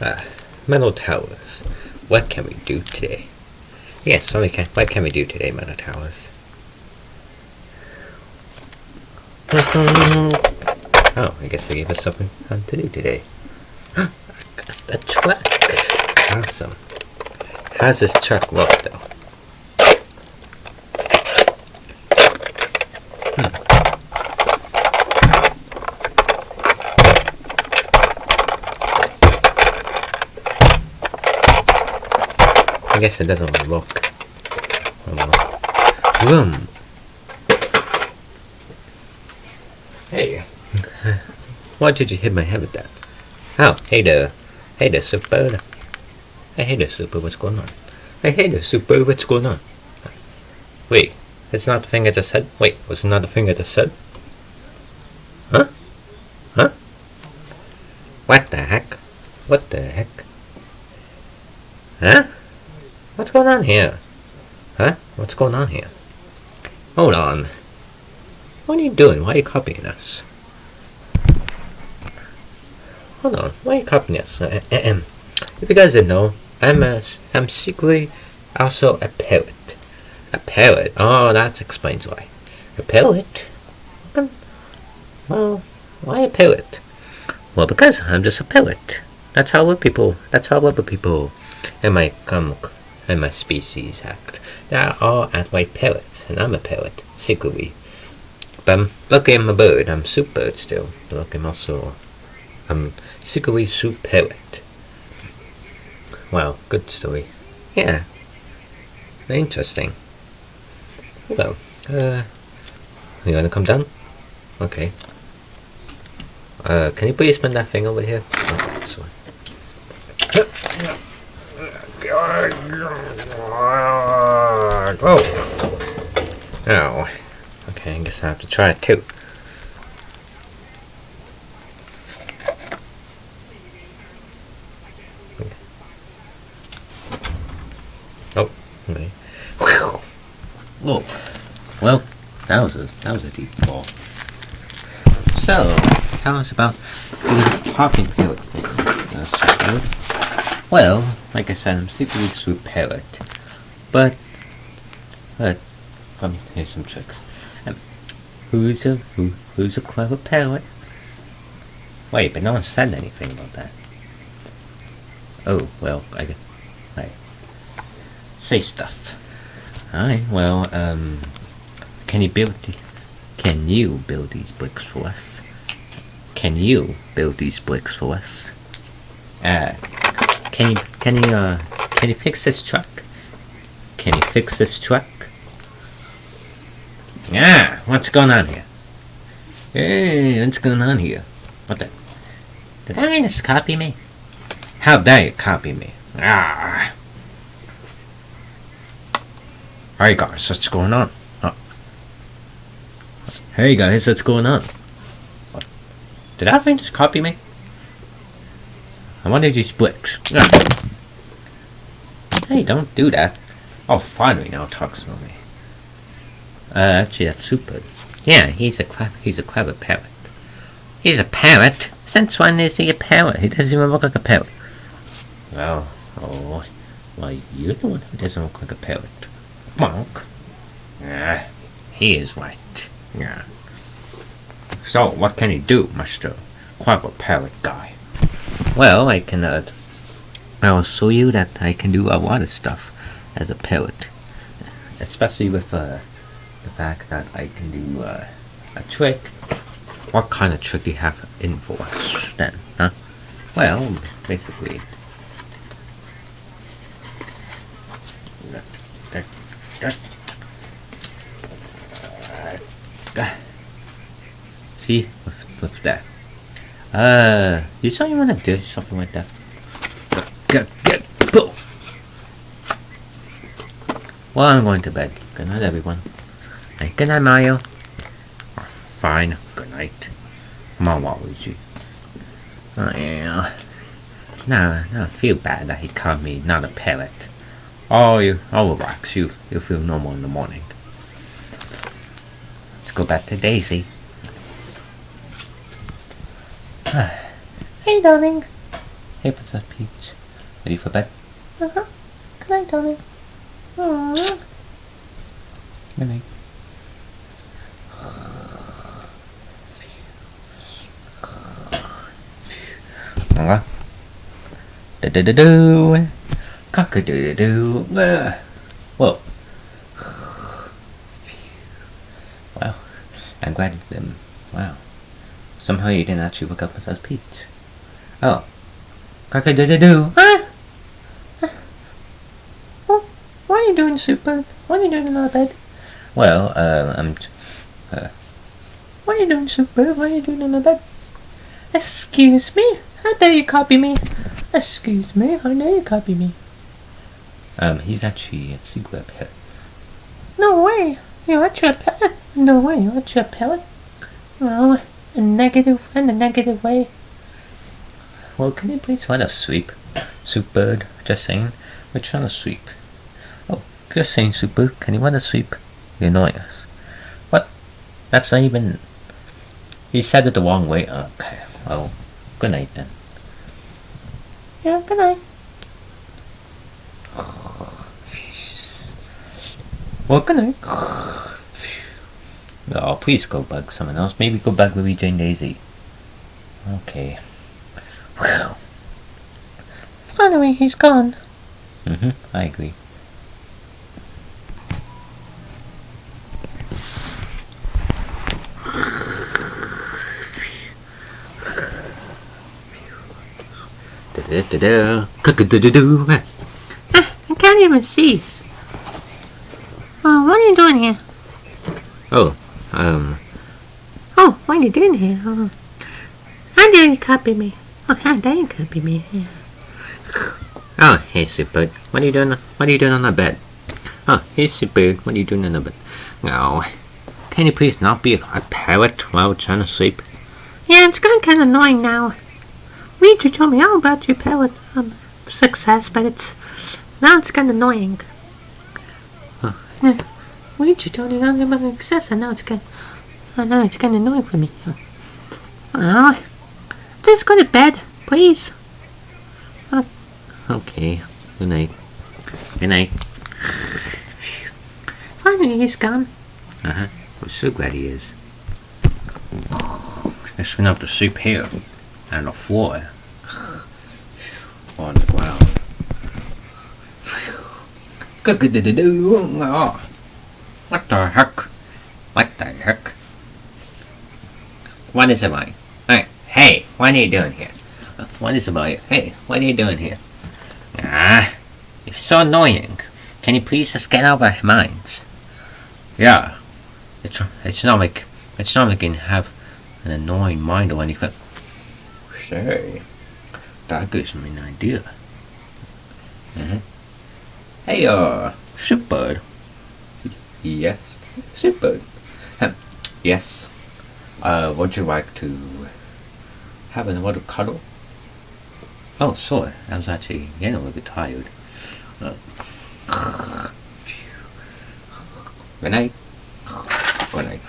Ah, metal towers. What can we do today? Yes, what can we do today, metal towers? Oh, I guess they gave us something to do today. I got the truck. Awesome. How's this truck look, though? I guess it doesn't look. Boom. Hey. Why did you hit my head with that? Oh, hey there, super. Hey there, super. What's going on? Hey there, super. What's going on? Wait, it's not the thing I just said. Wait, was it not the thing I just said? Huh? Huh? What the heck? What the heck? Huh? What's going on here? Huh? What's going on here? Hold on. What are you doing? Why are you copying us? Hold on. Why are you copying us? If you guys didn't know, I'm secretly also a parrot. A parrot? Oh, that explains why. A parrot? Well, why a parrot? Well, because I'm just a parrot. That's how other people in my species act. They all act like parrots, and I'm a parrot, secretly. But look, I'm a bird. I'm soup bird still. Look, I'm secretly soup parrot. Wow, good story. Yeah. Interesting. Well, you wanna come down? Okay. Can you please spin that thing over here? Okay, sorry. Oh. Okay, I guess I have to try it too. Oh, okay. Whoa. Well, that was a deep fall. So, tell us about the hopping parrot thing. Well, like I said, I'm secretly soup parrot, but let me here's some tricks. Who's a clever parrot? Wait, but no one said anything about that. Oh well, I say stuff. Alright, well, can you build these bricks for us? Can you build these bricks for us? Can you fix this truck? Can you fix this truck? Yeah, what's going on here? Hey, what's going on here? What the? Did I just copy me? How dare you copy me? Ah! Hey guys, what's going on? Oh. Hey guys, what's going on? What? Did I just copy me? I wanted these bricks. Ah. Hey, don't do that. Oh, finally now talks to me. Actually, that's super. Yeah, he's a clever parrot. He's a parrot? Since when is he a parrot? He doesn't even look like a parrot. Well, you're the one who doesn't look like a parrot. Monk. Yeah, he is right. Yeah. So, what can he do, Mr. Clever Parrot Guy? Well, I'll show you that I can do a lot of stuff as a parrot. Especially with, the fact that I can do, a trick. What kind of trick do you have in for us, then, huh? Well, basically... See, with that. You saw you want to do something like that? Go! Well, I'm going to bed. Good night, everyone. Good night, Mario. Oh, fine. Good night. Come on, Luigi. Oh, yeah. Now I feel bad that he called me not a parrot. Oh, relax. You'll feel normal in the morning. Let's go back to Daisy. Hey, darling. Hey, Princess Peach. Ready for bed? Uh-huh. Good night, darling. Aww. Good night. Okay. Do-do-do-do. Cock-a-doodle-doo. Whoa. Wow. I'm glad wow. Somehow you didn't actually wake up Princess Peach. Oh. Cock-a-doodle-doo. Huh? What are you doing, Super? What are you doing in our bed? Well, What are you doing, Super? What are you doing in our bed? Excuse me? How dare you copy me? Excuse me? How dare you copy me? he's actually a secret pet. No way. You're actually a pet. No way. You're actually a pet. Well, in a negative way. Well, can you please find a sweep? Soup bird, just saying. We're trying to sweep. Oh, just saying, Soup bird, can you want to sweep? You're annoying us. What? That's not even... He said it the wrong way. Okay, well, good night then. Yeah, good night. Well, good night. Oh, please go bug someone else. Maybe go bug Luigi and Daisy. Okay. Finally, he's gone. I agree. I can't even see. Oh, what are you doing here? Oh, Oh, what are you doing here? Oh. How dare you copy me? Oh, how dare you copy me? Yeah. Oh, hey, Super. What are you doing? What are you doing on the bed? Oh, hey, Super. What are you doing on the bed? No. Can you please not be a parrot while trying to sleep? Yeah, it's gotten kind of annoying now. Luigi told me all about your pellet success, but now it's kind of annoying. Huh. Yeah, Luigi told me all about success, and now it's kind of annoying for me. Oh, just go to bed, please. Okay. Good night. Good night. Finally, he's gone. I'm so glad he is. Let's clean up the soup here. And the floor. On the ground. What the heck? What the heck? What is it like? Hey, what are you doing here? What is it about? Hey, what are you doing here? You're so annoying. Can you please just get out of our minds? Yeah. It's not like you can have an annoying mind or anything. Say, that gives me an idea. Hey, Soup Bird. Yes, Soup Bird. Yes. Would you like to have another cuddle? Oh, sorry. I was actually getting a little bit tired. Good night. Good night.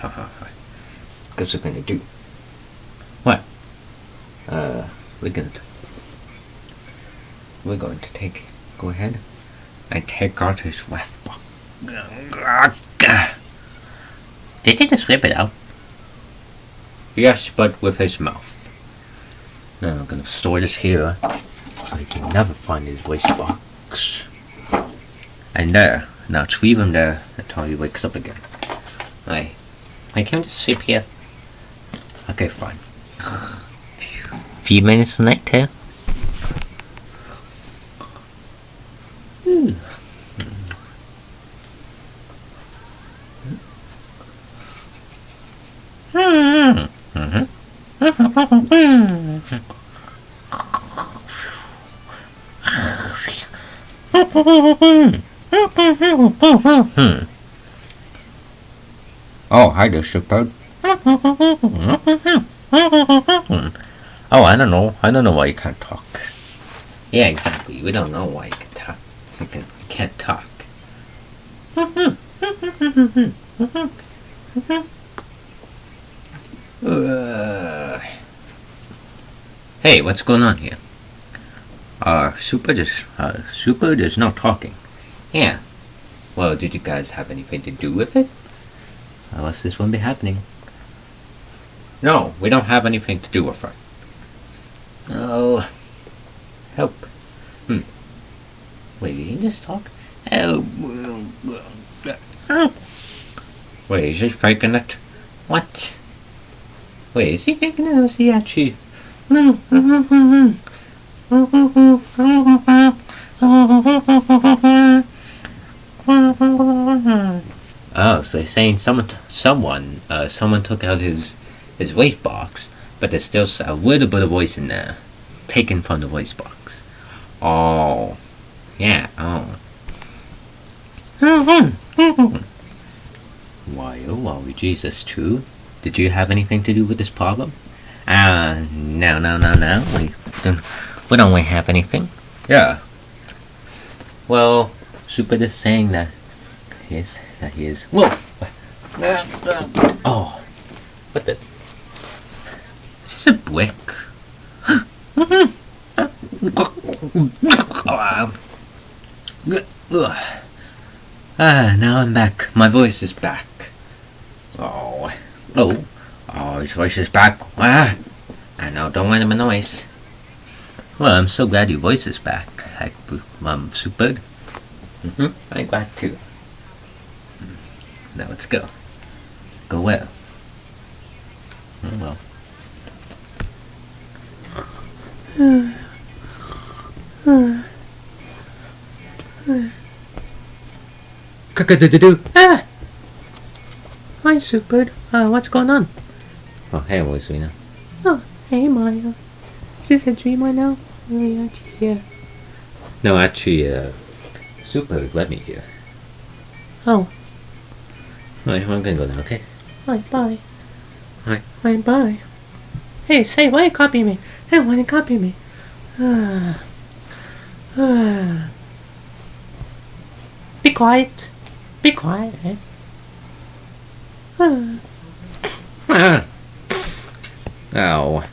Guess we're gonna do. What? We're going to go ahead and take out his breath box. Did he just rip it out? Yes, but with his mouth. Now I'm gonna store this here so he can never find his waste box. And there. Now just leave him there until he wakes up again. Hey, can you just sleep here? Okay, fine. Few minutes later. Oh, hi there, Super. Oh, I don't know. I don't know why you can't talk. Yeah, exactly. We don't know why you can talk. You can't talk. Hey, what's going on here? Super is not talking. Yeah. Well, did you guys have anything to do with it? Or else this wouldn't be happening. No, we don't have anything to do with it. Oh. Help. Wait, did he just talk? Oh. Wait, is he faking it? What? Wait, is he faking it or is he actually... Oh, so he's saying someone took out his voice box, but there's still a little bit of voice in there, taken from the voice box. Oh, yeah. Oh. Why, oh, Luigi, is this true? Did you have anything to do with this problem? No. We don't really have anything. Yeah. Well, Super is saying that he is. Whoa! Oh, what the? Is this a brick? Now I'm back. My voice is back. Oh, his voice is back. I know, don't let him noise. Well, I'm so glad your voice is back. Super. I'm glad too. Now let's go. Go where? Oh well. Ah! Hi, Super. What's going on? Oh, hey, Rosina. Oh, hey, Mario. Is this a dream right now? Or are you actually here? No, actually, Super let me here. Oh. Alright, I'm gonna go now, okay? Alright, bye. Alright. Alright, bye. Hey, say, why you copy me? Hey, why you copy me? Be quiet. Be quiet. Ow.